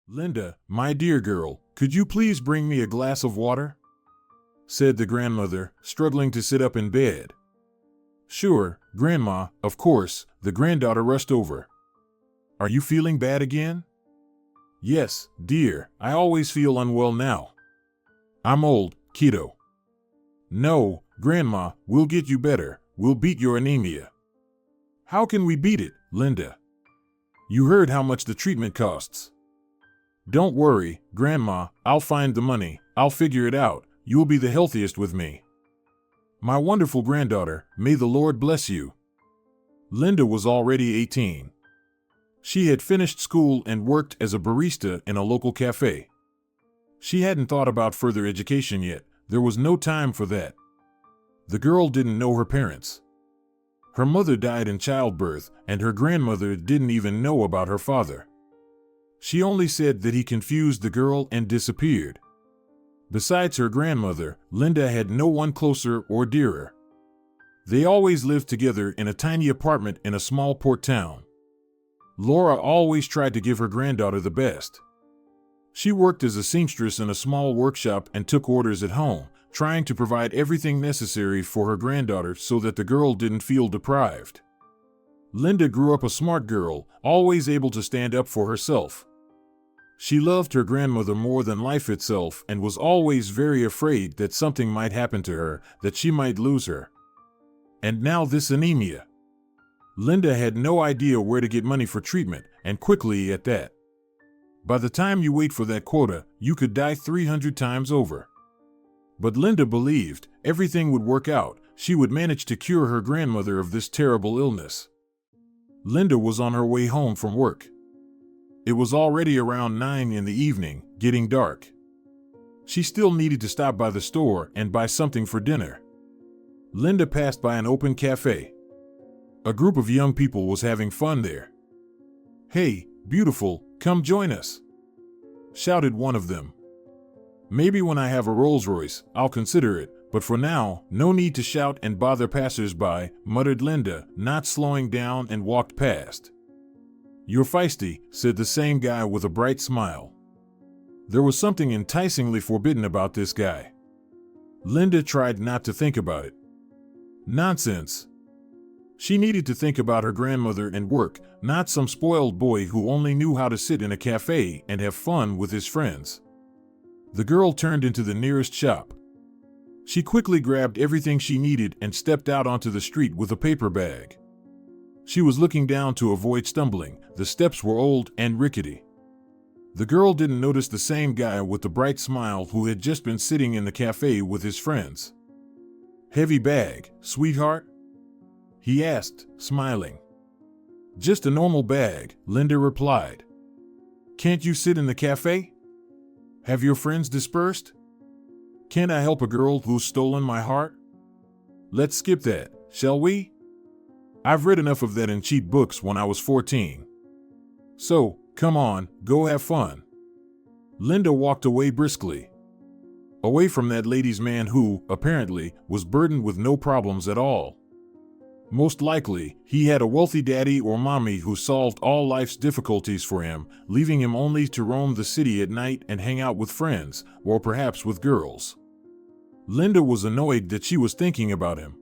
Linda, my dear girl, could you please bring me a glass of water? Said the grandmother, struggling to sit up in bed. Sure, Grandma, of course, the granddaughter rushed over. Are you feeling bad again? Yes, dear, I always feel unwell now. I'm old, kiddo. No, Grandma, we'll get you better, we'll beat your anemia. How can we beat it, Linda? You heard how much the treatment costs. Don't worry, Grandma, I'll find the money, I'll figure it out, you'll be the healthiest with me. My wonderful granddaughter, may the Lord bless you. Linda was already 18. She had finished school and worked as a barista in a local cafe. She hadn't thought about further education yet, there was no time for that. The girl didn't know her parents. Her mother died in childbirth, and her grandmother didn't even know about her father. She only said that he confused the girl and disappeared. Besides her grandmother, Linda had no one closer or dearer. They always lived together in a tiny apartment in a small port town. Laura always tried to give her granddaughter the best. She worked as a seamstress in a small workshop and took orders at home, trying to provide everything necessary for her granddaughter so that the girl didn't feel deprived. Linda grew up a smart girl, always able to stand up for herself. She loved her grandmother more than life itself and was always very afraid that something might happen to her, that she might lose her. And now this anemia. Linda had no idea where to get money for treatment, and quickly at that. By the time you wait for that quota, you could die 300 times over. But Linda believed everything would work out, she would manage to cure her grandmother of this terrible illness. Linda was on her way home from work. It was already around 9 in the evening, getting dark. She still needed to stop by the store and buy something for dinner. Linda passed by an open cafe. A group of young people was having fun there. "Hey, beautiful, come join us," shouted one of them. "Maybe when I have a Rolls Royce, I'll consider it, but for now, no need to shout and bother passers-by," muttered Linda, not slowing down, and walked past. "You're feisty," said the same guy with a bright smile. There was something enticingly forbidden about this guy. Linda tried not to think about it. Nonsense. She needed to think about her grandmother and work, not some spoiled boy who only knew how to sit in a cafe and have fun with his friends. The girl turned into the nearest shop. She quickly grabbed everything she needed and stepped out onto the street with a paper bag. She was looking down to avoid stumbling. The steps were old and rickety. The girl didn't notice the same guy with the bright smile who had just been sitting in the cafe with his friends. "Heavy bag, sweetheart?" he asked, smiling. "Just a normal bag," Linda replied. "Can't you sit in the cafe? Have your friends dispersed? Can't I help a girl who's stolen my heart? Let's skip that, shall we? I've read enough of that in cheap books when I was 14. So, come on, go have fun." Linda walked away briskly. Away from that ladies' man who, apparently, was burdened with no problems at all. Most likely, he had a wealthy daddy or mommy who solved all life's difficulties for him, leaving him only to roam the city at night and hang out with friends, or perhaps with girls. Linda was annoyed that she was thinking about him.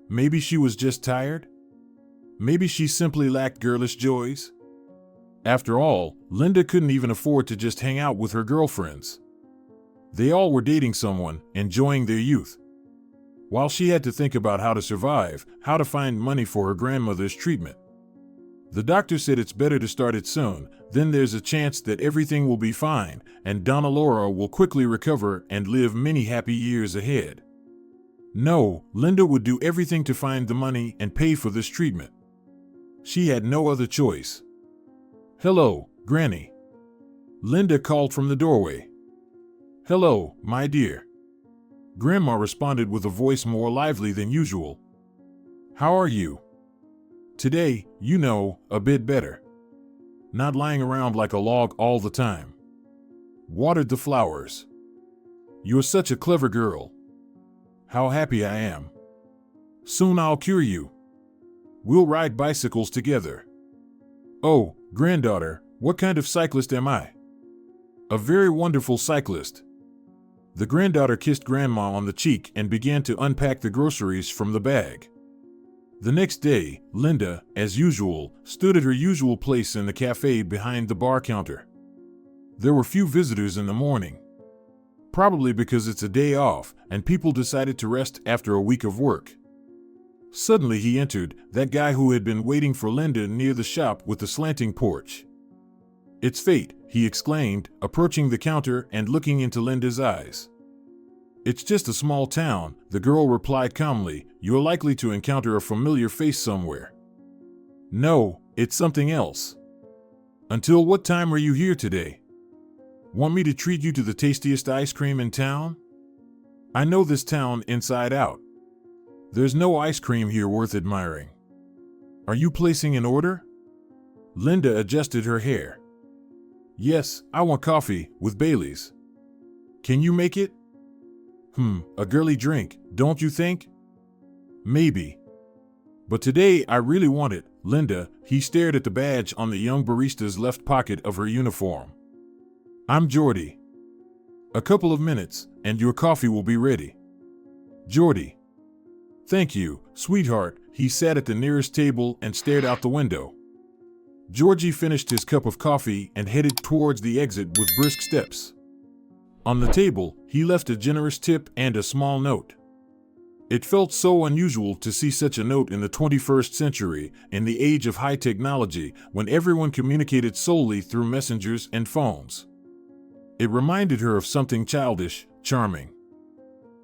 Maybe she was just tired? Maybe she simply lacked girlish joys? After all, Linda couldn't even afford to just hang out with her girlfriends. They all were dating someone, enjoying their youth. While she had to think about how to survive, how to find money for her grandmother's treatment. The doctor said it's better to start it soon, then there's a chance that everything will be fine, and Donna Laura will quickly recover and live many happy years ahead. No, Linda would do everything to find the money and pay for this treatment. She had no other choice. "Hello, Granny," Linda called from the doorway. "Hello, my dear." Grandma responded with a voice more lively than usual. "How are you?" "Today, you know, a bit better. Not lying around like a log all the time. Watered the flowers. You're such a clever girl. How happy I am. Soon I'll cure you. We'll ride bicycles together." "Oh, granddaughter, what kind of cyclist am I?" A very wonderful cyclist. The granddaughter kissed Grandma on the cheek and began to unpack the groceries from the bag. The next day, Linda, as usual, stood at her usual place in the cafe behind the bar counter. There were few visitors in the morning. Probably because it's a day off and people decided to rest after a week of work. Suddenly he entered, that guy who had been waiting for Linda near the shop with the slanting porch. "It's fate," he exclaimed, approaching the counter and looking into Linda's eyes. "It's just a small town," the girl replied calmly. "You're likely to encounter a familiar face somewhere." "No, it's something else." "Until what time are you here today?" "Want me to treat you to the tastiest ice cream in town?" "I know this town inside out. There's no ice cream here worth admiring." "Are you placing an order?" Linda adjusted her hair. "Yes, I want coffee, with Bailey's." "Can you make it?" A girly drink, don't you think?" "Maybe. But today I really want it, Linda." He stared at the badge on the young barista's left pocket of her uniform. "I'm Jordy. A couple of minutes, and your coffee will be ready." "Jordy." "Thank you, sweetheart." He sat at the nearest table and stared out the window. Georgie finished his cup of coffee and headed towards the exit with brisk steps. On the table, he left a generous tip and a small note. It felt so unusual to see such a note in the 21st century, in the age of high technology, when everyone communicated solely through messengers and phones. It reminded her of something childish, charming.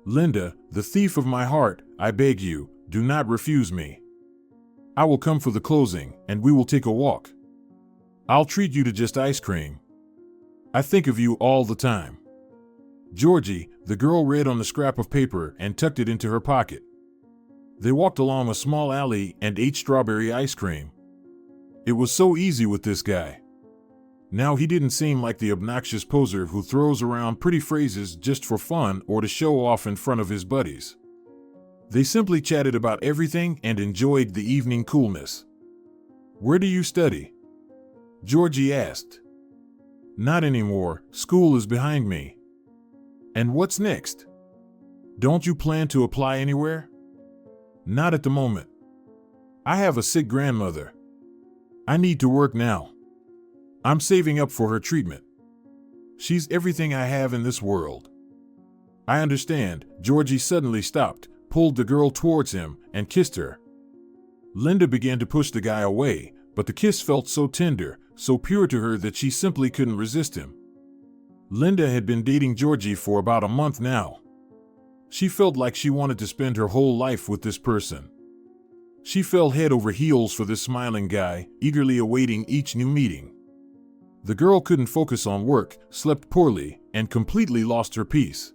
"Linda, the thief of my heart, I beg you, do not refuse me. I will come for the closing, and we will take a walk. I'll treat you to just ice cream. I think of you all the time." "Georgie," the girl read on the scrap of paper and tucked it into her pocket. They walked along a small alley and ate strawberry ice cream. It was so easy with this guy. Now he didn't seem like the obnoxious poser who throws around pretty phrases just for fun or to show off in front of his buddies. They simply chatted about everything and enjoyed the evening coolness. "Where do you study?" Georgie asked. "Not anymore, school is behind me." "And what's next? Don't you plan to apply anywhere?" "Not at the moment. I have a sick grandmother. I need to work now. I'm saving up for her treatment. She's everything I have in this world." "I understand." Georgie suddenly stopped, pulled the girl towards him, and kissed her. Linda began to push the guy away, but the kiss felt so tender, so pure to her that she simply couldn't resist him. Linda had been dating Georgie for about a month now. She felt like she wanted to spend her whole life with this person. She fell head over heels for this smiling guy, eagerly awaiting each new meeting. The girl couldn't focus on work, slept poorly, and completely lost her peace.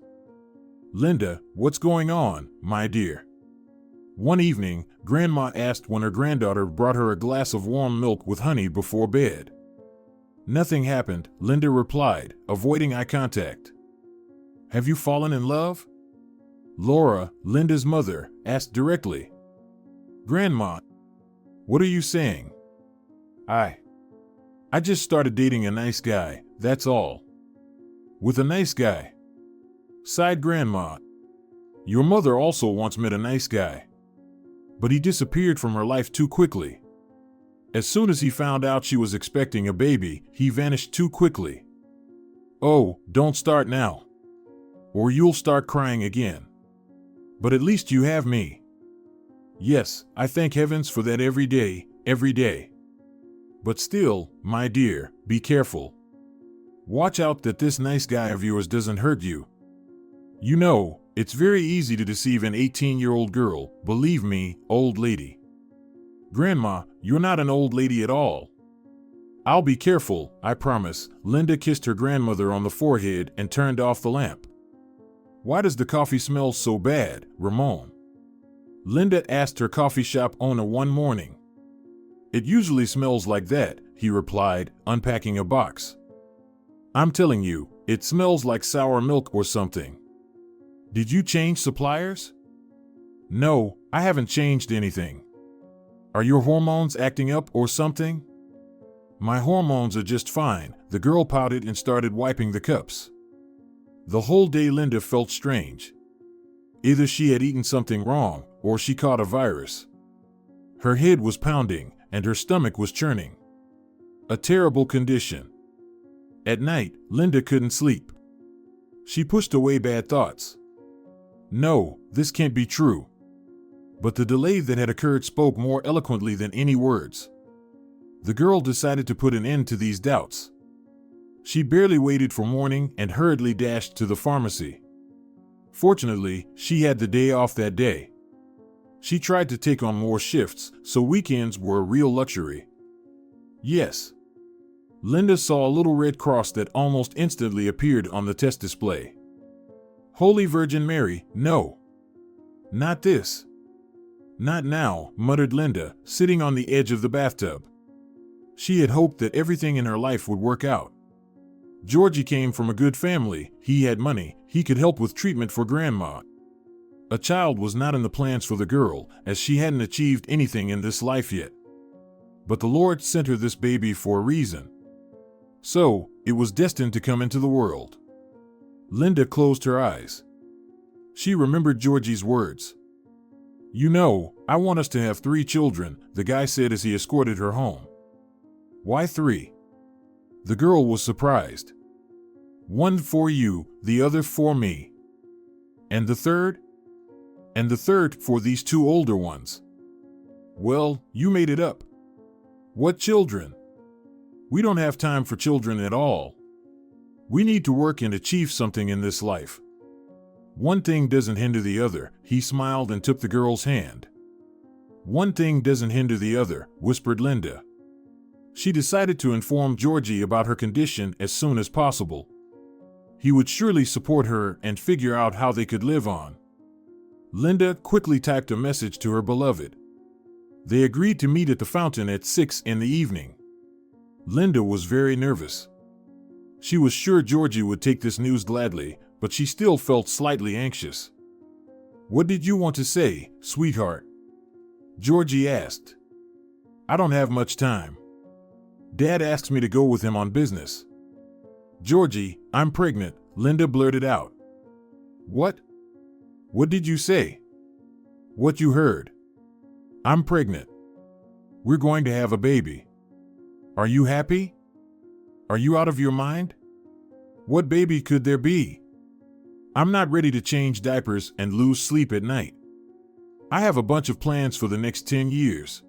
"Linda, what's going on, my dear?" One evening, Grandma asked when her granddaughter brought her a glass of warm milk with honey before bed. "Nothing happened," Linda replied, avoiding eye contact. "Have you fallen in love?" Laura, Linda's mother, asked directly. "Grandma, what are you saying?" I just started dating a nice guy, that's all." "With a nice guy?" sighed Grandma. "Your mother also once met a nice guy. But he disappeared from her life too quickly. As soon as he found out she was expecting a baby, he vanished too quickly." "Oh, don't start now. Or you'll start crying again. But at least you have me." "Yes, I thank heavens for that every day, every day. But still, my dear, be careful. Watch out that this nice guy of yours doesn't hurt you. You know, it's very easy to deceive an 18-year-old girl, believe me, old lady." "Grandma, you're not an old lady at all." "I'll be careful, I promise." Linda kissed her grandmother on the forehead and turned off the lamp. "Why does the coffee smell so bad, Ramon?" Linda asked her coffee shop owner one morning. "It usually smells like that," he replied, unpacking a box. "I'm telling you, it smells like sour milk or something. Did you change suppliers?" "No, I haven't changed anything." "Are your hormones acting up or something?" My hormones are just fine, the girl pouted and started wiping the cups. The whole day Linda felt strange. Either she had eaten something wrong, or she caught a virus. Her head was pounding, and her stomach was churning. A terrible condition. At night, Linda couldn't sleep. She pushed away bad thoughts. No, this can't be true. But the delay that had occurred spoke more eloquently than any words. The girl decided to put an end to these doubts. She barely waited for morning and hurriedly dashed to the pharmacy. Fortunately, she had the day off that day. She tried to take on more shifts, so weekends were a real luxury. Yes. Linda saw a little red cross that almost instantly appeared on the test display. Holy Virgin Mary, no. Not this. Not now, muttered Linda, sitting on the edge of the bathtub. She had hoped that everything in her life would work out. Georgie came from a good family, he had money, he could help with treatment for Grandma. A child was not in the plans for the girl, as she hadn't achieved anything in this life yet. But the Lord sent her this baby for a reason. So, it was destined to come into the world. Linda closed her eyes. She remembered Georgie's words. You know, I want us to have 3 children, the guy said as he escorted her home. Why 3? The girl was surprised. 1 for you, the other for me. And the third? And the third for these 2 older ones. Well, you made it up. What children? We don't have time for children at all. We need to work and achieve something in this life. One thing doesn't hinder the other, he smiled and took the girl's hand. One thing doesn't hinder the other, whispered Linda. She decided to inform Georgie about her condition as soon as possible. He would surely support her and figure out how they could live on. Linda quickly typed a message to her beloved. They agreed to meet at the fountain at 6 in the evening. Linda was very nervous. She was sure Georgie would take this news gladly, but she still felt slightly anxious. What did you want to say, sweetheart? Georgie asked. I don't have much time. Dad asks me to go with him on business. Georgie, I'm pregnant, Linda blurted out. What? What did you say? What you heard. I'm pregnant. We're going to have a baby. Are you happy? Are you out of your mind? What baby could there be? I'm not ready to change diapers and lose sleep at night. I have a bunch of plans for the next 10 years.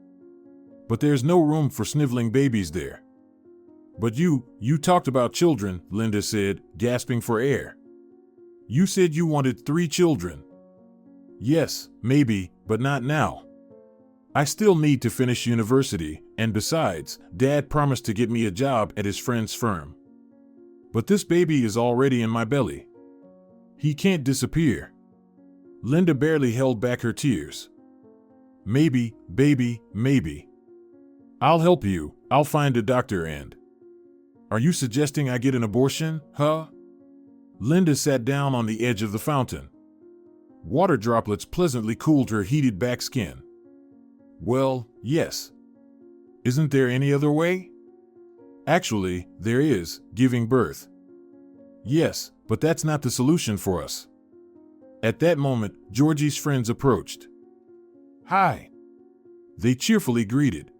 But there's no room for sniveling babies there. But you talked about children, Linda said, gasping for air. You said you wanted 3 children. Yes, maybe, but not now. I still need to finish university, and besides, Dad promised to get me a job at his friend's firm. But this baby is already in my belly. He can't disappear. Linda barely held back her tears. Maybe, baby, maybe. I'll help you, I'll find a doctor and... Are you suggesting I get an abortion, huh? Linda sat down on the edge of the fountain. Water droplets pleasantly cooled her heated back skin. Well, yes. Isn't there any other way? Actually, there is, giving birth. Yes, but that's not the solution for us. At that moment, Georgie's friends approached. Hi. They cheerfully greeted.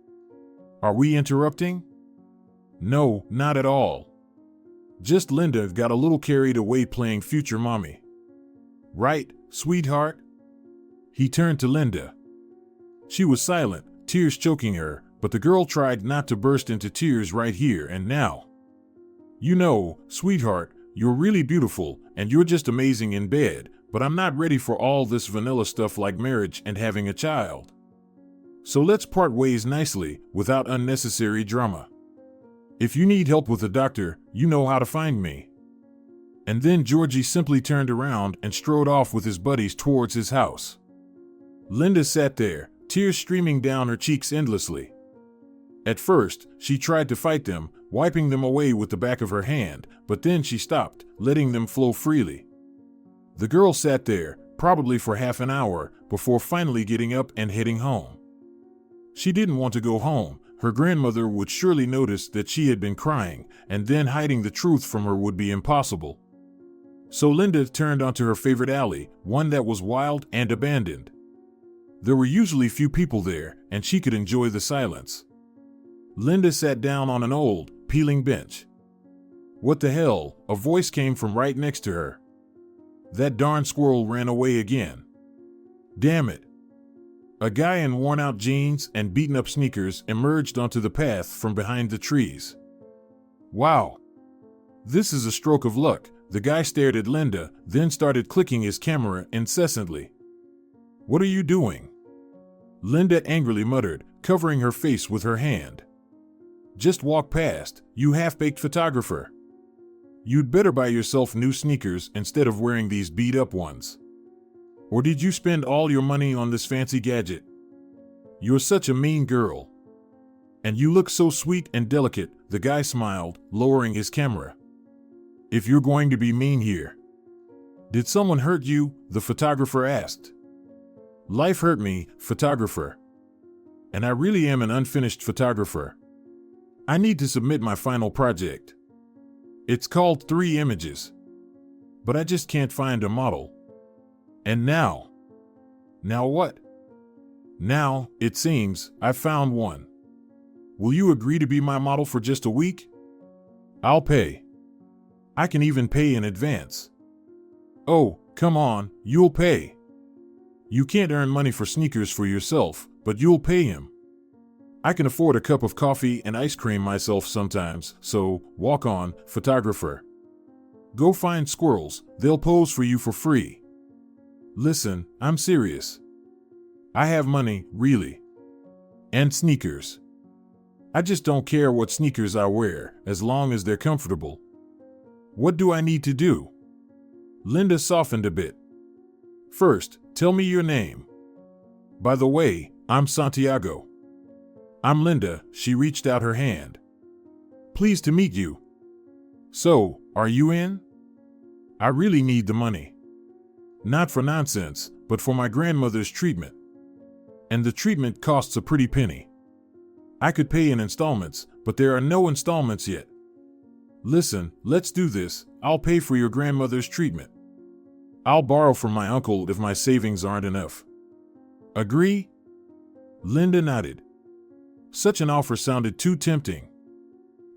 Are we interrupting? No, not at all. Just Linda got a little carried away playing future mommy. Right, sweetheart? He turned to Linda. She was silent, tears choking her, but the girl tried not to burst into tears right here and now. You know, sweetheart, you're really beautiful, and you're just amazing in bed, but I'm not ready for all this vanilla stuff like marriage and having a child. So let's part ways nicely, without unnecessary drama. If you need help with a doctor, you know how to find me. And then Georgie simply turned around and strode off with his buddies towards his house. Linda sat there, tears streaming down her cheeks endlessly. At first, she tried to fight them, wiping them away with the back of her hand, but then she stopped, letting them flow freely. The girl sat there, probably for half an hour, before finally getting up and heading home. She didn't want to go home, her grandmother would surely notice that she had been crying, and then hiding the truth from her would be impossible. So Linda turned onto her favorite alley, one that was wild and abandoned. There were usually few people there, and she could enjoy the silence. Linda sat down on an old, peeling bench. What the hell? A voice came from right next to her. That darn squirrel ran away again. Damn it. A guy in worn-out jeans and beaten-up sneakers emerged onto the path from behind the trees. Wow. This is a stroke of luck. The guy stared at Linda, then started clicking his camera incessantly. What are you doing? Linda angrily muttered, covering her face with her hand. Just walk past, you half-baked photographer. You'd better buy yourself new sneakers instead of wearing these beat-up ones. Or did you spend all your money on this fancy gadget? You're such a mean girl. And you look so sweet and delicate, the guy smiled, lowering his camera. If you're going to be mean here. Did someone hurt you? The photographer asked. Life hurt me, photographer. And I really am an unfinished photographer. I need to submit my final project. It's called 3 Images. But I just can't find a model. And now? Now what? Now, it seems, I've found one. Will you agree to be my model for just a week? I'll pay. I can even pay in advance. Oh, come on, you'll pay. You can't earn money for sneakers for yourself, but you'll pay him. I can afford a cup of coffee and ice cream myself sometimes, so walk on, photographer. Go find squirrels, they'll pose for you for free. Listen, I'm serious. I have money, really. And sneakers. I just don't care what sneakers I wear, as long as they're comfortable. What do I need to do? Linda softened a bit. First, tell me your name. By the way, I'm Santiago. I'm Linda, she reached out her hand. Pleased to meet you. So, are you in? I really need the money. Not for nonsense, but for my grandmother's treatment. And the treatment costs a pretty penny. I could pay in installments, but there are no installments yet. Listen, let's do this. I'll pay for your grandmother's treatment. I'll borrow from my uncle if my savings aren't enough. Agree? Linda nodded. Such an offer sounded too tempting.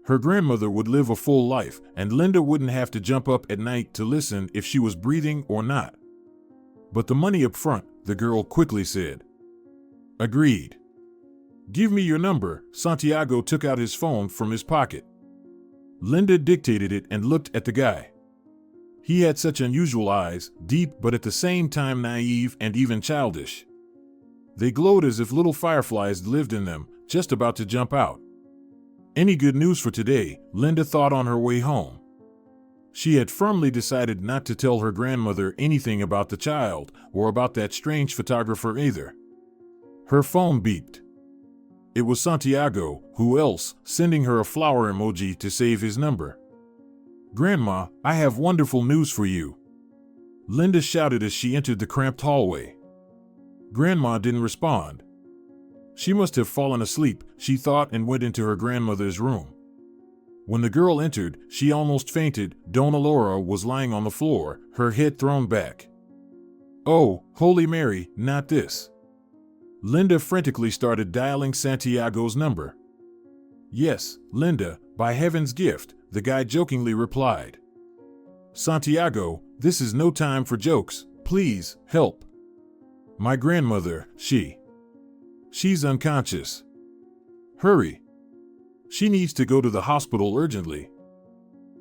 Her grandmother would live a full life, and Linda wouldn't have to jump up at night to listen if she was breathing or not. But the money up front, the girl quickly said. Agreed. Give me your number. Santiago took out his phone from his pocket. Linda dictated it and looked at the guy. He had such unusual eyes, deep but at the same time naive and even childish. They glowed as if little fireflies lived in them, just about to jump out. Any good news for today? Linda thought on her way home. She had firmly decided not to tell her grandmother anything about the child, or about that strange photographer either. Her phone beeped. It was Santiago, who else, sending her a flower emoji to save his number. Grandma, I have wonderful news for you. Linda shouted as she entered the cramped hallway. Grandma didn't respond. She must have fallen asleep, she thought, and went into her grandmother's room. When the girl entered, she almost fainted. Dona Laura was lying on the floor, her head thrown back. Oh, Holy Mary, not this. Linda frantically started dialing Santiago's number. Yes, Linda, by heaven's gift, the guy jokingly replied. Santiago, this is no time for jokes, please, help. My grandmother, she's unconscious. Hurry. She needs to go to the hospital urgently.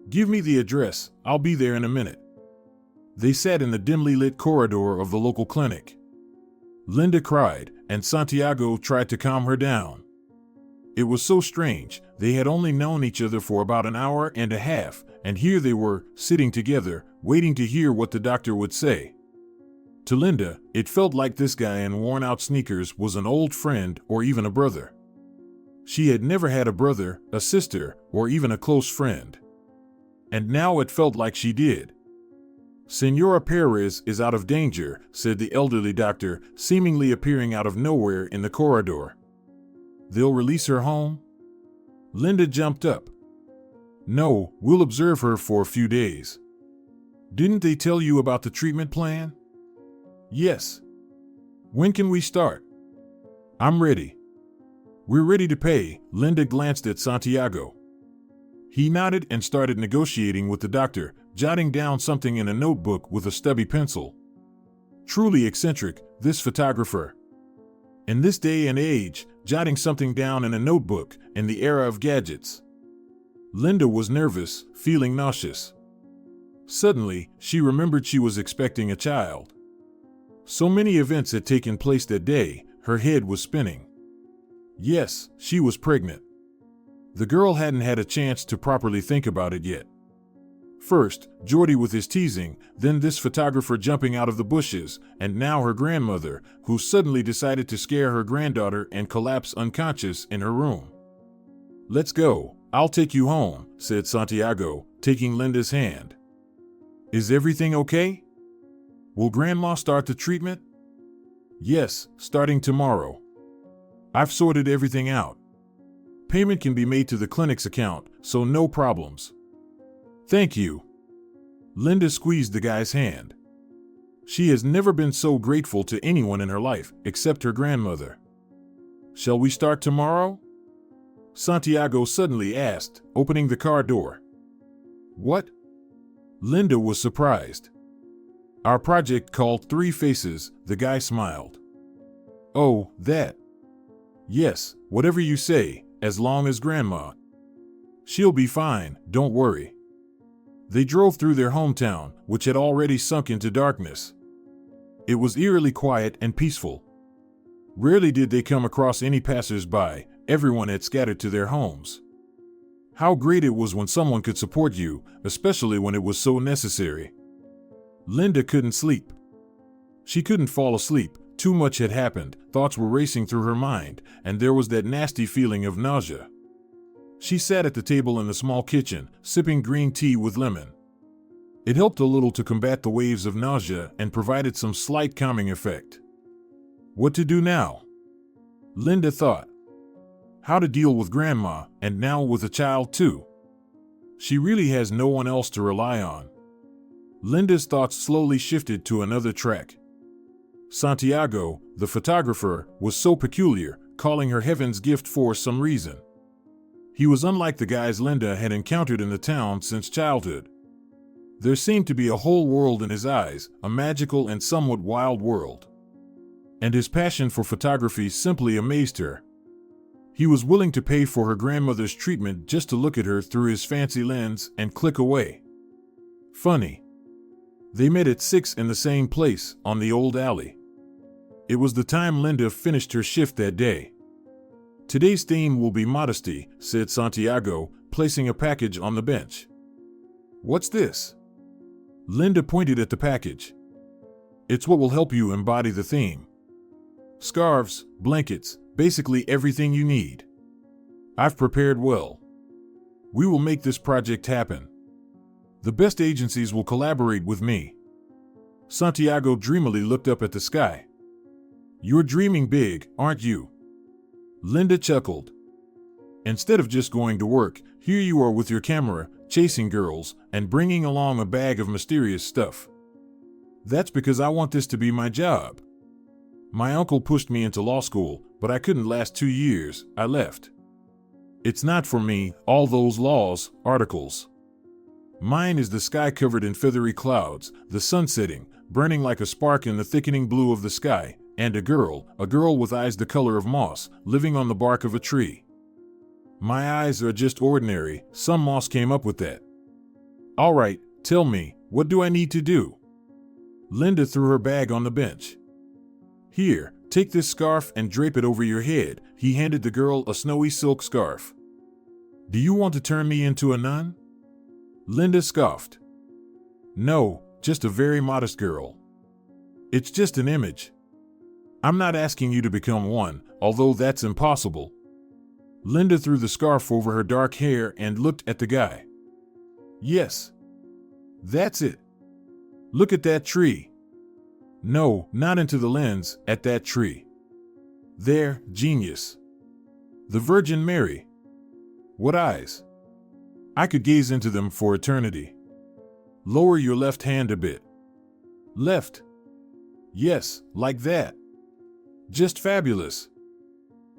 Give me the address, I'll be there in a minute. They sat in the dimly lit corridor of the local clinic. Linda cried, and Santiago tried to calm her down. It was so strange, they had only known each other for about an hour and a half, and here they were, sitting together, waiting to hear what the doctor would say. To Linda, it felt like this guy in worn-out sneakers was an old friend or even a brother. She had never had a brother, a sister, or even a close friend. And now it felt like she did. Senora Perez is out of danger, said the elderly doctor, seemingly appearing out of nowhere in the corridor. They'll release her home? Linda jumped up. No, we'll observe her for a few days. Didn't they tell you about the treatment plan? Yes. When can we start? I'm ready. We're ready to pay. Linda glanced at Santiago. He nodded and started negotiating with the doctor, jotting down something in a notebook with a stubby pencil. Truly eccentric, this photographer. In this day and age, jotting something down in a notebook in the era of gadgets. Linda was nervous, feeling nauseous. Suddenly, she remembered she was expecting a child. So many events had taken place that day, her head was spinning. Yes, she was pregnant. The girl hadn't had a chance to properly think about it yet. First, Jordy with his teasing, then this photographer jumping out of the bushes, and now her grandmother, who suddenly decided to scare her granddaughter and collapse unconscious in her room. Let's go, I'll take you home, said Santiago, taking Linda's hand. Is everything okay? Will Grandma start the treatment? Yes, starting tomorrow. I've sorted everything out. Payment can be made to the clinic's account, so no problems. Thank you. Linda squeezed the guy's hand. She has never been so grateful to anyone in her life, except her grandmother. Shall we start tomorrow? Santiago suddenly asked, opening the car door. What? Linda was surprised. Our project called Three Faces, the guy smiled. Oh, that. Yes, whatever you say, as long as Grandma. She'll be fine, don't worry. They drove through their hometown, which had already sunk into darkness. It was eerily quiet and peaceful. Rarely did they come across any passers-by, everyone had scattered to their homes. How great it was when someone could support you, especially when it was so necessary. Linda couldn't sleep. She couldn't fall asleep, too much had happened, thoughts were racing through her mind, and there was that nasty feeling of nausea. She sat at the table in the small kitchen, sipping green tea with lemon. It helped a little to combat the waves of nausea and provided some slight calming effect. What to do now? Linda thought. How to deal with Grandma, and now with a child too. She really has no one else to rely on. Linda's thoughts slowly shifted to another track. Santiago, the photographer, was so peculiar, calling her heaven's gift for some reason. He was unlike the guys Linda had encountered in the town since childhood. There seemed to be a whole world in his eyes, a magical and somewhat wild world. And his passion for photography simply amazed her. He was willing to pay for her grandmother's treatment just to look at her through his fancy lens and click away. Funny. They met at 6 in the same place, on the old alley. It was the time Linda finished her shift that day. Today's theme will be modesty, said Santiago, placing a package on the bench. What's this? Linda pointed at the package. It's what will help you embody the theme. Scarves, blankets, basically everything you need. I've prepared well. We will make this project happen. The best agencies will collaborate with me. Santiago dreamily looked up at the sky. You're dreaming big, aren't you? Linda chuckled. Instead of just going to work, here you are with your camera, chasing girls, and bringing along a bag of mysterious stuff. That's because I want this to be my job. My uncle pushed me into law school, but I couldn't last 2 years, I left. It's not for me, all those laws, articles. Mine is the sky covered in feathery clouds, the sun setting, burning like a spark in the thickening blue of the sky, and a girl with eyes the color of moss, living on the bark of a tree. My eyes are just ordinary, some moss came up with that. All right, tell me, what do I need to do? Linda threw her bag on the bench. Here, take this scarf and drape it over your head. He handed the girl a snowy silk scarf. Do you want to turn me into a nun? Linda scoffed. No, just a very modest girl. It's just an image. I'm not asking you to become one, although that's impossible. Linda threw the scarf over her dark hair and looked at the guy. Yes. That's it. Look at that tree. No, not into the lens, at that tree. There, genius. The Virgin Mary. What eyes! I could gaze into them for eternity. Lower your left hand a bit. Left. Yes, like that. Just fabulous.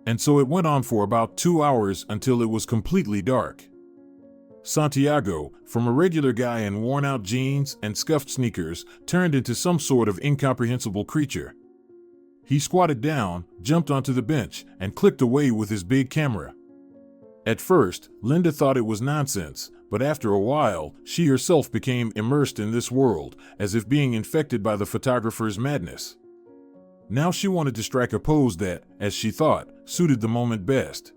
And so it went on for about 2 hours until it was completely dark. Santiago, from a regular guy in worn-out jeans and scuffed sneakers, turned into some sort of incomprehensible creature. He squatted down, jumped onto the bench, and clicked away with his big camera. At first, Linda thought it was nonsense, but after a while, she herself became immersed in this world, as if being infected by the photographer's madness. Now she wanted to strike a pose that, as she thought, suited the moment best.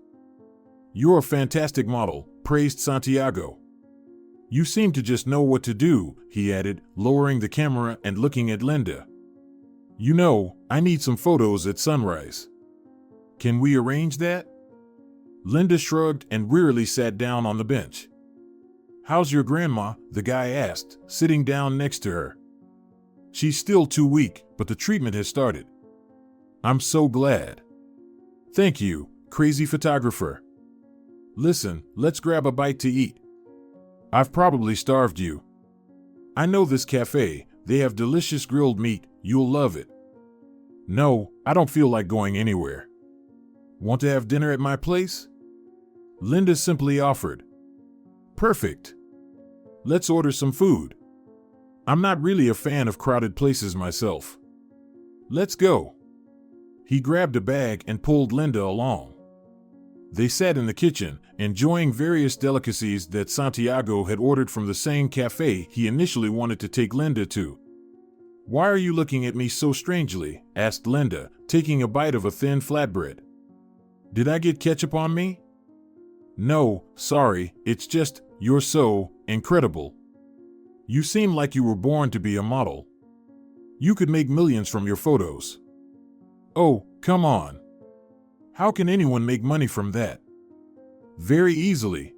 "You're a fantastic model," praised Santiago. "You seem to just know what to do," he added, lowering the camera and looking at Linda. "You know, I need some photos at sunrise. Can we arrange that?" Linda shrugged and wearily sat down on the bench. "How's your grandma?" the guy asked, sitting down next to her. "She's still too weak, but the treatment has started." "I'm so glad." "Thank you, crazy photographer. Listen, let's grab a bite to eat. I've probably starved you. I know this cafe, they have delicious grilled meat, you'll love it." "No, I don't feel like going anywhere." "Want to have dinner at my place?" Linda simply offered. "Perfect. Let's order some food. I'm not really a fan of crowded places myself. Let's go." He grabbed a bag and pulled Linda along. They sat in the kitchen, enjoying various delicacies that Santiago had ordered from the same cafe he initially wanted to take Linda to. "Why are you looking at me so strangely?" asked Linda, taking a bite of a thin flatbread. "Did I get ketchup on me?" "No, sorry, it's just, you're so incredible. You seem like you were born to be a model. You could make millions from your photos." "Oh, come on. How can anyone make money from that?" "Very easily.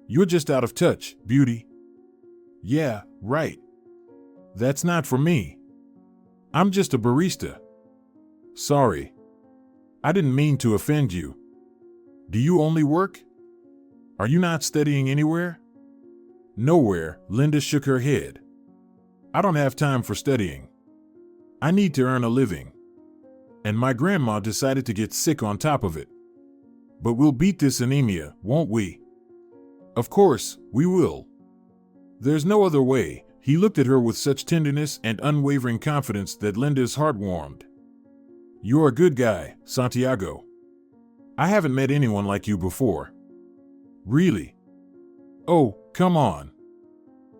You're just out of touch, beauty." "Yeah, right. That's not for me. I'm just a barista." "Sorry. I didn't mean to offend you. Do you only work? Are you not studying anywhere?" "Nowhere," Linda shook her head. "I don't have time for studying. I need to earn a living. And my grandma decided to get sick on top of it. But we'll beat this anemia, won't we?" "Of course, we will. There's no other way." He looked at her with such tenderness and unwavering confidence that Linda's heart warmed. "You're a good guy, Santiago. I haven't met anyone like you before." "Really?" "Oh, come on.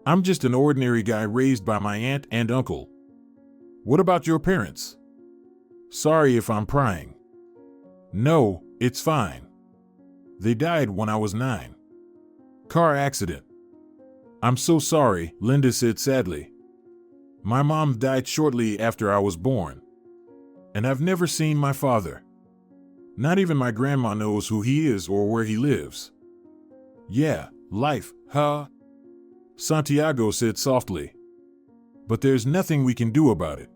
I'm just an ordinary guy raised by my aunt and uncle. What about your parents?" "Sorry if I'm prying." "No, it's fine. They died when I was 9. Car accident." "I'm so sorry," Linda said sadly. "My mom died shortly after I was born. And I've never seen my father. Not even my grandma knows who he is or where he lives." "Yeah, life, huh?" Santiago said softly. "But there's nothing we can do about it.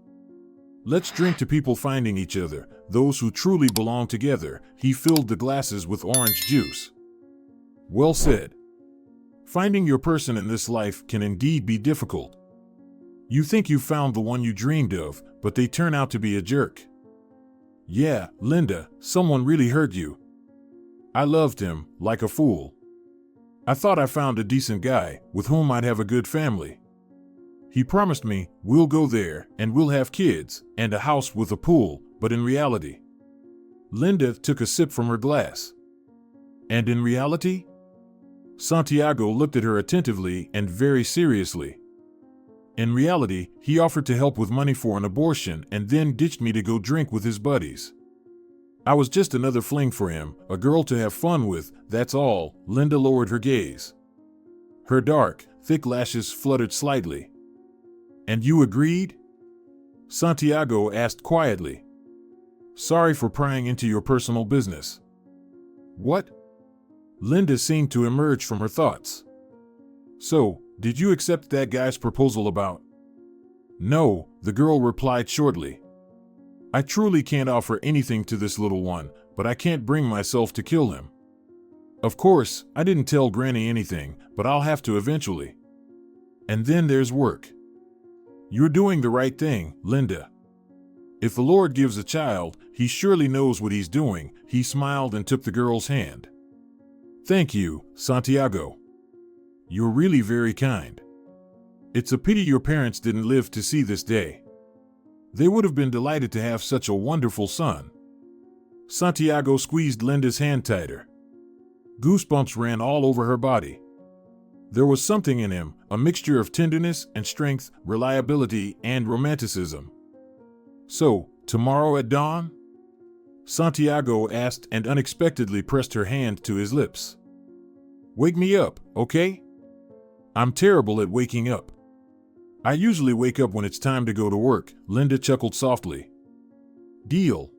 Let's drink to people finding each other, those who truly belong together." He filled the glasses with orange juice. "Well said. Finding your person in this life can indeed be difficult. You think you've found the one you dreamed of, but they turn out to be a jerk. Yeah, Linda, someone really hurt you. I loved him, like a fool. I thought I found a decent guy, with whom I'd have a good family. He promised me, we'll go there, and we'll have kids, and a house with a pool, but in reality..." Linda took a sip from her glass. "And in reality?" Santiago looked at her attentively and very seriously. "In reality, he offered to help with money for an abortion and then ditched me to go drink with his buddies. I was just another fling for him, a girl to have fun with, that's all." Linda lowered her gaze. Her dark, thick lashes fluttered slightly. "And you agreed?" Santiago asked quietly. "Sorry for prying into your personal business." "What?" Linda seemed to emerge from her thoughts. "So, did you accept that guy's proposal about?" "No," the girl replied shortly. "I truly can't offer anything to this little one, but I can't bring myself to kill him. Of course, I didn't tell Granny anything, but I'll have to eventually. And then there's work. You're doing the right thing, Linda. If the Lord gives a child, he surely knows what he's doing. He smiled and took the girl's hand. Thank you, Santiago. You're really very kind. It's a pity your parents didn't live to see this day. They would have been delighted to have such a wonderful son. Santiago squeezed Linda's hand tighter. Goosebumps ran all over her body. There was something in him, a mixture of tenderness and strength, reliability and romanticism. So, tomorrow at dawn? Santiago asked and unexpectedly pressed her hand to his lips. Wake me up, okay? I'm terrible at waking up. I usually wake up when it's time to go to work, Linda chuckled softly. Deal.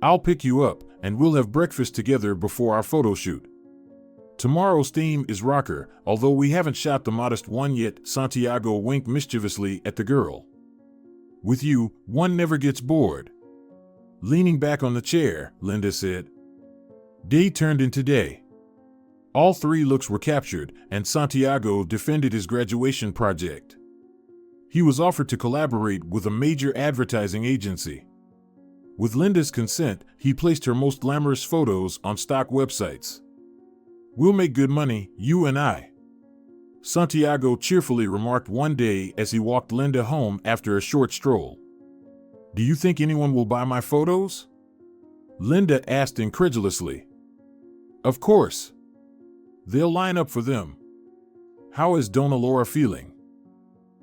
I'll pick you up, and we'll have breakfast together before our photo shoot. Tomorrow's theme is rocker, although we haven't shot the modest one yet, Santiago winked mischievously at the girl. With you, one never gets bored. Leaning back on the chair, Linda said. Day turned into day. All 3 looks were captured, and Santiago defended his graduation project. He was offered to collaborate with a major advertising agency. With Linda's consent, he placed her most glamorous photos on stock websites. We'll make good money, you and I. Santiago cheerfully remarked one day as he walked Linda home after a short stroll. Do you think anyone will buy my photos? Linda asked incredulously. Of course. They'll line up for them. How is Dona Laura feeling?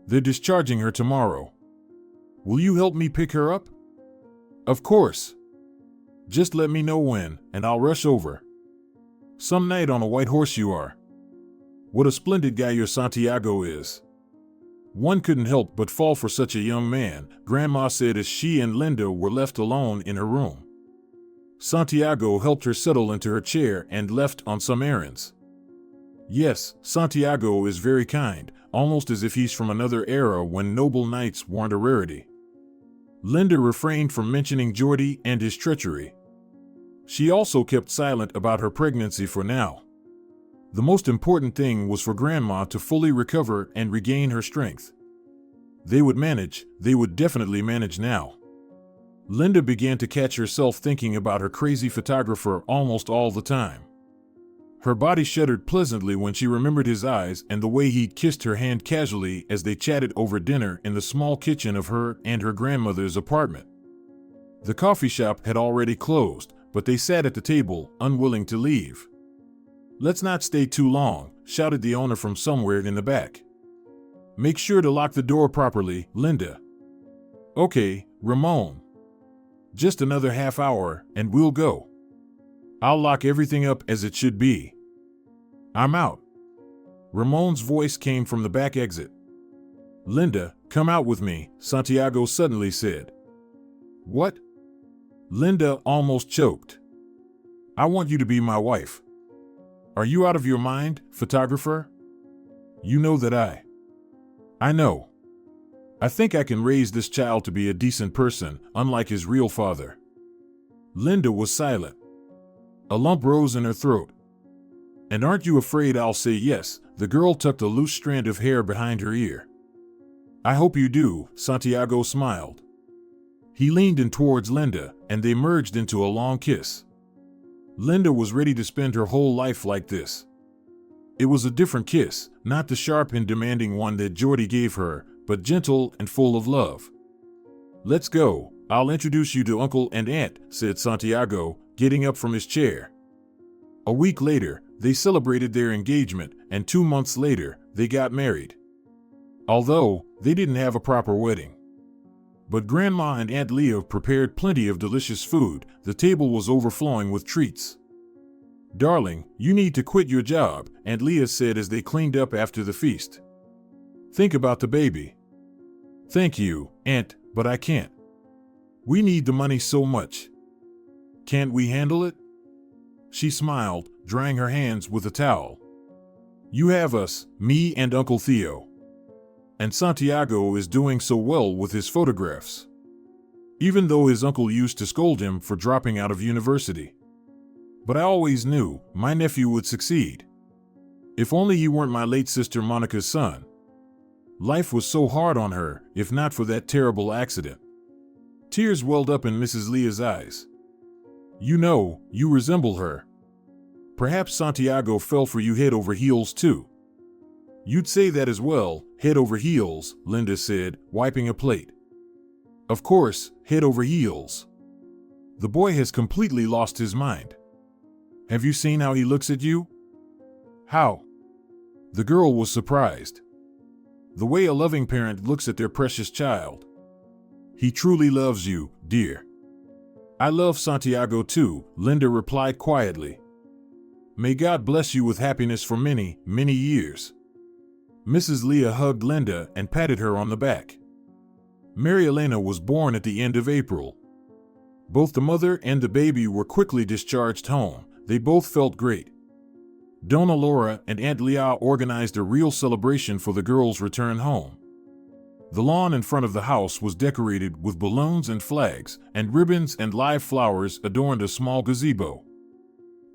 They're discharging her tomorrow. Will you help me pick her up? Of course. Just let me know when, and I'll rush over. Some night on a white horse you are. What a splendid guy your Santiago is. One couldn't help but fall for such a young man, Grandma said as she and Linda were left alone in her room. Santiago helped her settle into her chair and left on some errands. Yes, Santiago is very kind, almost as if he's from another era when noble knights weren't a rarity. Linda refrained from mentioning Jordi and his treachery. She also kept silent about her pregnancy for now. The most important thing was for Grandma to fully recover and regain her strength. They would definitely manage now. Linda began to catch herself thinking about her crazy photographer almost all the time. Her body shuddered pleasantly when she remembered his eyes and the way he'd kissed her hand casually as they chatted over dinner in the small kitchen of her and her grandmother's apartment. The coffee shop had already closed, but they sat at the table, unwilling to leave. Let's not stay too long, shouted the owner from somewhere in the back. Make sure to lock the door properly, Linda. Okay, Ramon. Just another half hour, and we'll go. I'll lock everything up as it should be. I'm out. Ramon's voice came from the back exit. Linda, come out with me, Santiago suddenly said. What? Linda almost choked. I want you to be my wife. Are you out of your mind, photographer? You know that I know. I think I can raise this child to be a decent person, unlike his real father. Linda was silent. A lump rose in her throat. And aren't you afraid I'll say yes? The girl tucked a loose strand of hair behind her ear. I hope you do, Santiago smiled. He leaned in towards Linda, and they merged into a long kiss. Linda was ready to spend her whole life like this. It was a different kiss, not the sharp and demanding one that Jordi gave her, but gentle and full of love. Let's go, I'll introduce you to Uncle and Aunt, said Santiago, getting up from his chair. A week later, they celebrated their engagement, and 2 months later, they got married. Although, they didn't have a proper wedding. But Grandma and Aunt Leah prepared plenty of delicious food. The table was overflowing with treats. Darling, you need to quit your job, Aunt Leah said as they cleaned up after the feast. Think about the baby. Thank you, Aunt, but I can't. We need the money so much. Can't we handle it? She smiled, drying her hands with a towel. You have us, me and Uncle Theo. And Santiago is doing so well with his photographs. even though his uncle used to scold him for dropping out of university. But I always knew my nephew would succeed. If only he weren't my late sister Monica's son. Life was so hard on her, if not for that terrible accident. Tears welled up in Mrs. Leah's eyes. You know, you resemble her. Perhaps Santiago fell for you head over heels too. You'd say that as well, head over heels, Linda said, wiping a plate. Of course, head over heels. The boy has completely lost his mind. Have you seen how he looks at you? How? The girl was surprised. The way a loving parent looks at their precious child. He truly loves you, dear. I love Santiago too, Linda replied quietly. May God bless you with happiness for many, many years. Mrs. Leah hugged Linda and patted her on the back. Mary Elena was born at the end of April. Both the mother and the baby were quickly discharged home. They both felt great. Donna Laura and Aunt Leah organized a real celebration for the girls' return home. The lawn in front of the house was decorated with balloons and flags, and ribbons and live flowers adorned a small gazebo.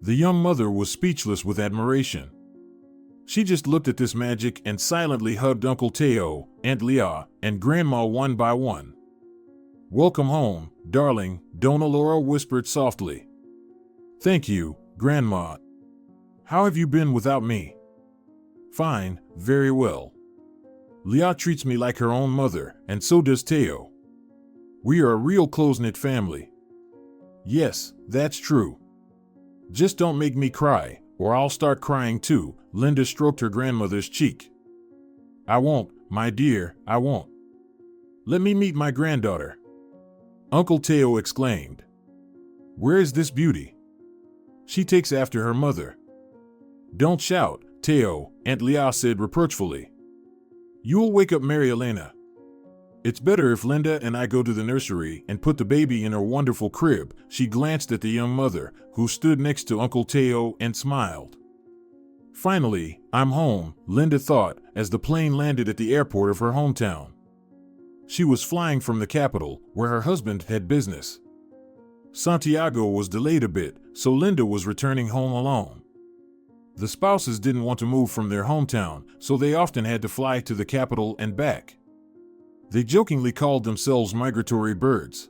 The young mother was speechless with admiration. She just looked at this magic and silently hugged Uncle Teo, Aunt Leah, and Grandma one by one. Welcome home, darling, Donna Laura whispered softly. Thank you, Grandma. How have you been without me? Fine, very well. Leah treats me like her own mother, and so does Teo. We are a real close-knit family. Yes, that's true. Just don't make me cry, or I'll start crying too, Linda stroked her grandmother's cheek. I won't, my dear, I won't. Let me meet my granddaughter. Uncle Teo exclaimed. Where is this beauty? She takes after her mother. Don't shout, Teo, Aunt Leah said reproachfully. You'll wake up Mary Elena. It's better if Linda and I go to the nursery and put the baby in her wonderful crib. She glanced at the young mother, who stood next to Uncle Teo, and smiled. Finally, I'm home, Linda thought, as the plane landed at the airport of her hometown. She was flying from the capital, where her husband had business. Santiago was delayed a bit, so Linda was returning home alone. The spouses didn't want to move from their hometown, so they often had to fly to the capital and back. They jokingly called themselves migratory birds.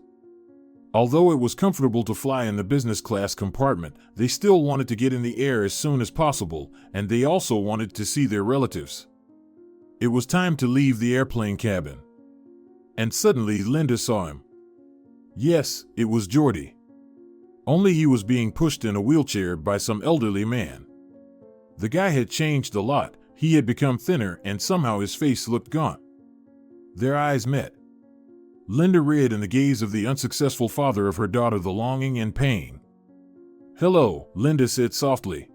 Although it was comfortable to fly in the business class compartment, they still wanted to get in the air as soon as possible, and they also wanted to see their relatives. It was time to leave the airplane cabin. And suddenly Linda saw him. Yes, it was Geordie. Only he was being pushed in a wheelchair by some elderly man. The guy had changed a lot. He had become thinner, and somehow his face looked gaunt. Their eyes met. Linda read in the gaze of the unsuccessful father of her daughter the longing and pain. Hello, Linda said softly.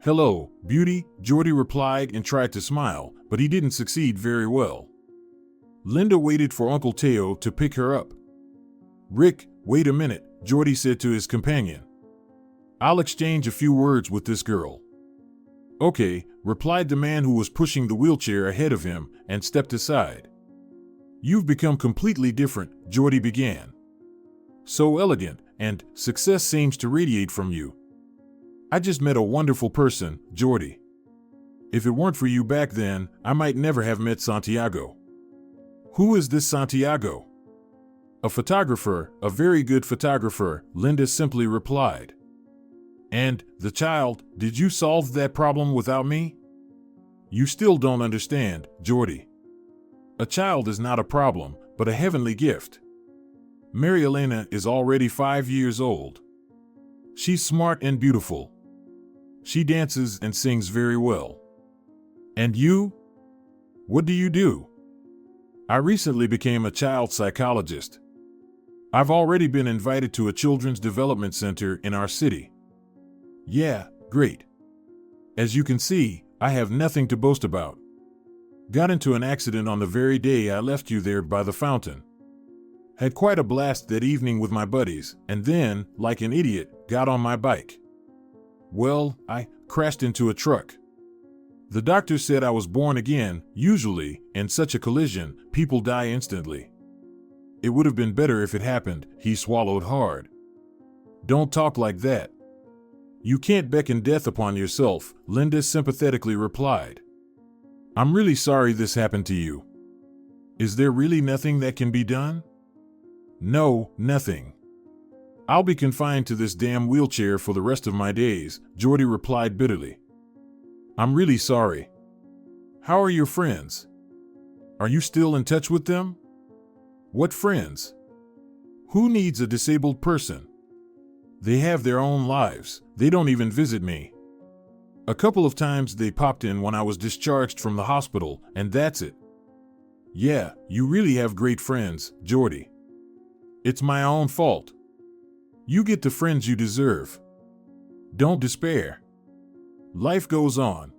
Hello, beauty, Geordie replied and tried to smile, but he didn't succeed very well. Linda waited for Uncle Teo to pick her up. Rick, wait a minute, Geordie said to his companion. I'll exchange a few words with this girl. Okay, replied the man who was pushing the wheelchair ahead of him, and stepped aside. You've become completely different, Geordie began. So elegant, and success seems to radiate from you. I just met a wonderful person, Geordie. If it weren't for you back then, I might never have met Santiago. Who is this Santiago? A photographer, a very good photographer, Linda simply replied. And, the child, did you solve that problem without me? You still don't understand, Geordie. A child is not a problem, but a heavenly gift. Mary Elena is already 5 years old. She's smart and beautiful. She dances and sings very well. And you? What do you do? I recently became a child psychologist. I've already been invited to a children's development center in our city. Yeah, great. As you can see, I have nothing to boast about. Got into an accident on the very day I left you there by the fountain. Had quite a blast that evening with my buddies, and then, like an idiot, got on my bike. Well, I crashed into a truck. The doctor said I was born again. Usually, in such a collision, people die instantly. it would have been better if it happened. He swallowed hard. Don't talk like that. You can't beckon death upon yourself, Linda sympathetically replied. I'm really sorry this happened to you. Is there really nothing that can be done? No, nothing. I'll be confined to this damn wheelchair for the rest of my days, Jordy replied bitterly. I'm really sorry. How are your friends? Are you still in touch with them? What friends? Who needs a disabled person? They have their own lives. They don't even visit me. A couple of times they popped in when I was discharged from the hospital, and that's it. Yeah, you really have great friends, Jordy. It's my own fault. You get the friends you deserve. Don't despair. Life goes on.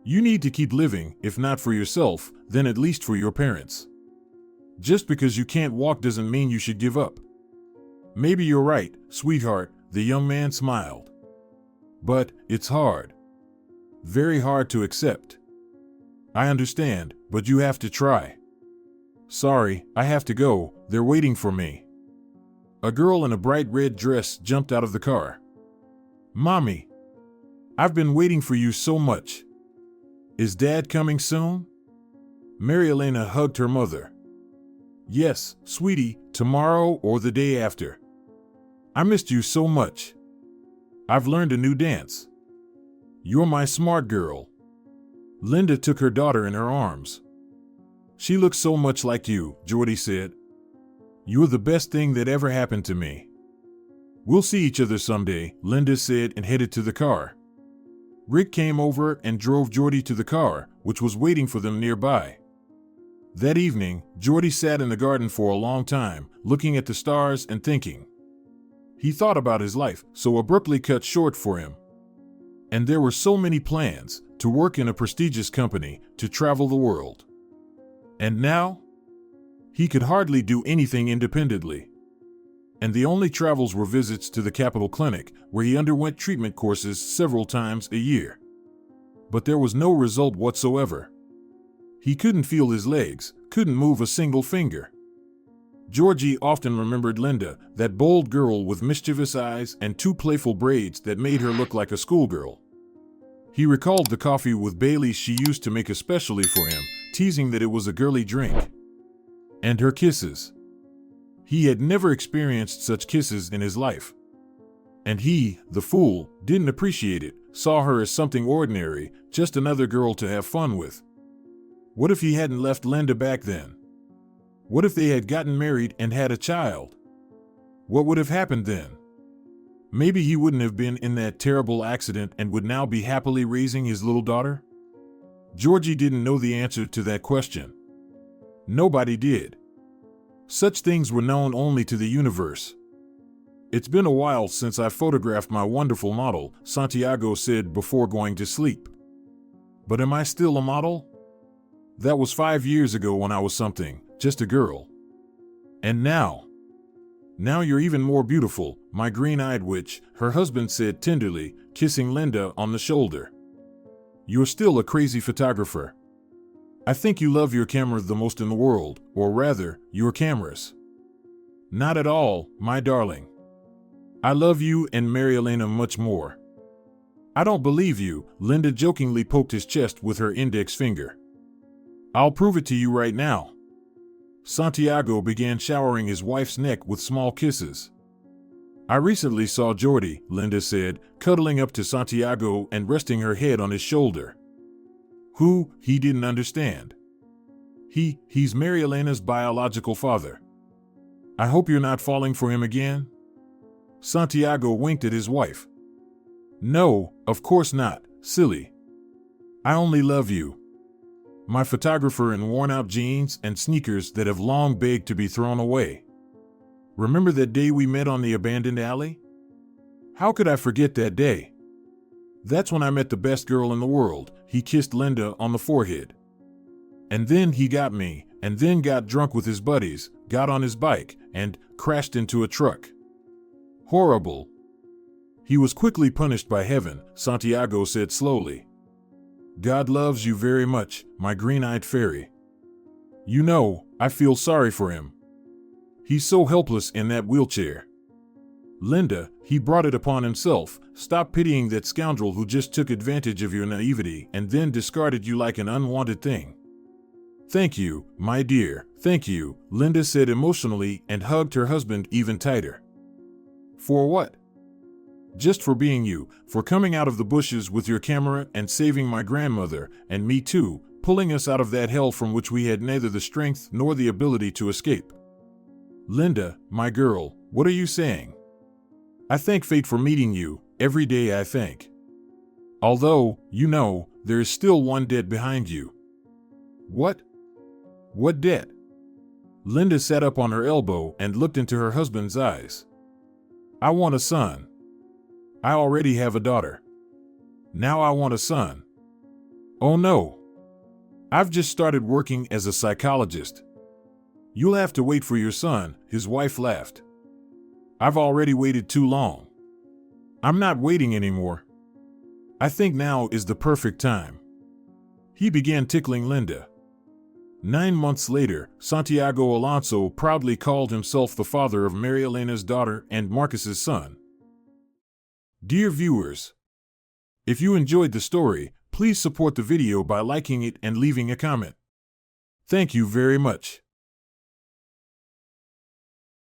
You need to keep living, if not for yourself, then at least for your parents. Just because you can't walk doesn't mean you should give up. Maybe you're right, sweetheart, the young man smiled. But it's hard. Very hard to accept. I understand, but you have to try. Sorry, I have to go, they're waiting for me. A girl in a bright red dress jumped out of the car. Mommy, I've been waiting for you so much. Is Dad coming soon? Mary Elena hugged her mother. Yes, sweetie, tomorrow or the day after. I missed you so much. I've learned a new dance. You're my smart girl. Linda took her daughter in her arms. She looks so much like you, Jordy said. You're the best thing that ever happened to me. We'll see each other someday, Linda said and headed to the car. Rick came over and drove Jordy to the car, which was waiting for them nearby. That evening, Jordy sat in the garden for a long time, looking at the stars and thinking. He thought about his life, so abruptly cut short for him. And there were so many plans, to work in a prestigious company, to travel the world. And now? He could hardly do anything independently. And the only travels were visits to the Capitol Clinic, where he underwent treatment courses several times a year. But there was no result whatsoever. He couldn't feel his legs, couldn't move a single finger. Georgie often remembered Linda, that bold girl with mischievous eyes and two playful braids that made her look like a schoolgirl. He recalled the coffee with Baileys she used to make especially for him, teasing that it was a girly drink. And her kisses. He had never experienced such kisses in his life. And he, the fool, didn't appreciate it, saw her as something ordinary, just another girl to have fun with. What if he hadn't left Linda back then? What if they had gotten married and had a child? What would have happened then? Maybe he wouldn't have been in that terrible accident and would now be happily raising his little daughter? Georgie didn't know the answer to that question. Nobody did. Such things were known only to the universe. It's been a while since I photographed my wonderful model, Santiago said before going to sleep. But am I still a model? That was 5 years ago when I was something, just a girl. And now? Now you're even more beautiful, my green-eyed witch, her husband said tenderly, kissing Linda on the shoulder. You're still a crazy photographer. I think you love your camera the most in the world, or rather, your cameras. Not at all, my darling. I love you and Mary Elena much more. I don't believe you, Linda jokingly poked his chest with her index finger. I'll prove it to you right now. Santiago began showering his wife's neck with small kisses. I recently saw Jordy, Linda said, cuddling up to Santiago and resting her head on his shoulder. Who? He didn't understand. He's Mary Elena's biological father. I hope you're not falling for him again? Santiago winked at his wife. No, of course not, silly. I only love you. My photographer in worn-out jeans and sneakers that have long begged to be thrown away. Remember that day we met on the abandoned alley? How could I forget that day? That's when I met the best girl in the world, he kissed Linda on the forehead. And then he got me, and then got drunk with his buddies, got on his bike, and crashed into a truck. Horrible. He was quickly punished by heaven, Santiago said slowly. God loves you very much, my green-eyed fairy. You know, I feel sorry for him. He's so helpless in that wheelchair. Linda, he brought it upon himself. Stop pitying that scoundrel who just took advantage of your naivety and then discarded you like an unwanted thing. Thank you, my dear, thank you, Linda said emotionally and hugged her husband even tighter. For what? Just for being you, for coming out of the bushes with your camera and saving my grandmother, and me too, pulling us out of that hell from which we had neither the strength nor the ability to escape. Linda, my girl, what are you saying? I thank fate for meeting you, every day I thank. Although, you know, there is still one debt behind you. What? What debt? Linda sat up on her elbow and looked into her husband's eyes. I want a son. I already have a daughter. Now I want a son. Oh no. I've just started working as a psychologist. You'll have to wait for your son, his wife laughed. I've already waited too long. I'm not waiting anymore. I think now is the perfect time. He began tickling Linda. 9 months later, Santiago Alonso proudly called himself the father of Mary Elena's daughter and Marcus's son. Dear viewers, if you enjoyed the story, please support the video by liking it and leaving a comment. Thank you very much.